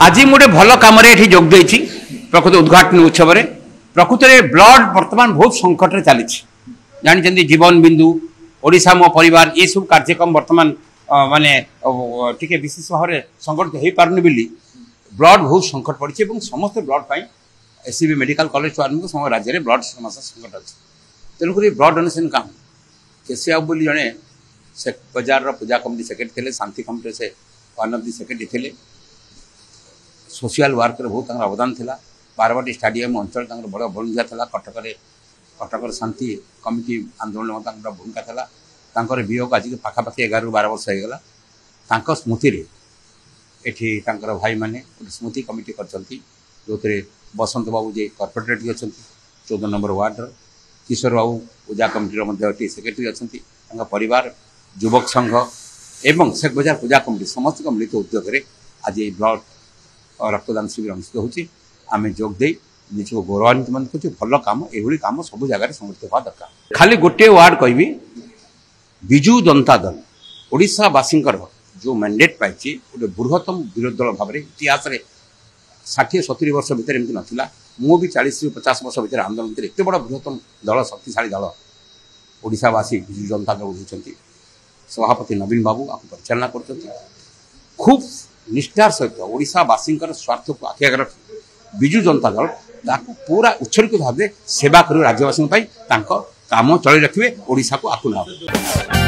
आज गोटे भल कम जोग देती प्रकृत उद्घाटन उत्सव में प्रकृत में ब्लड बर्तमान बहुत संकट चली जानते जीवन बिंदु ओडिशा मो परिवार ये सब कार्यक्रम बर्तमान माने टिके विशेष भाव में संगठित हो पारनी बोली ब्लड बहुत संकट पड़ी समस्त ब्लड पाई एससीबी मेडिकल कॉलेज आरंभ समस्त राज्य में ब्लड समस्या संकट अच्छी तेणुक ब्लड डोनेशन काम केसी बाबू बोली जड़े शेख बजार पूजा कमिटी सेक्रेटरी थे शांति कमिटी से वन ऑफ द सेक्रेटरी थे सोशल वर्क बहुत अवदान था बारवाटी स्टाडियम अंचल बड़ भूमिका था कटक शांति कमिटी आंदोलन भूमिका था वियोग आज पाखापाखि 11 ରୁ 12 वर्ष होगा स्मृति एठी भाई मैंने स्मृति कमिटी कर जो बसंत बाबू जी कॉर्पोरेटर अच्छा 14 नंबर वार्डर किशोर बाबू पूजा कमिटी सेक्रेटरी अच्छा परिवार युवक संघ एवं शेख बजार पूजा कमिटी समस्त मिलित उद्योग आज ये ब्लड रक्तदान शिविर अनुष्ठित होती आम जोगदे निजक गौरवान्वित मन कर भल कम यही कम सब जगह संगठित होगा दरकार खाली गोटे वार्ड कहि विजु जनता दल ओडिशावासी जो मैंडेट पाई गोटे बृहत्तम विरोधी दल भाव में इतिहास 60-70 वर्ष भितर एमती नाला मु भी 40 ରୁ 50 वर्ष भितर आंदोलन भितर एत बड़ बृहत्तम दल शक्तिशाली दल ओडिशावासी विजु जनता दल होती सभापति नवीन बाबू आपको परिचालना कर खूब निष्ठार सहित ओडिशावासी स्वार्थ को आखि आगे रखी विजु जनता दल पूरा उत्सर्गित भाव सेवा कर राज्यवासी काम चल रखिए ओडिशा को आकुना।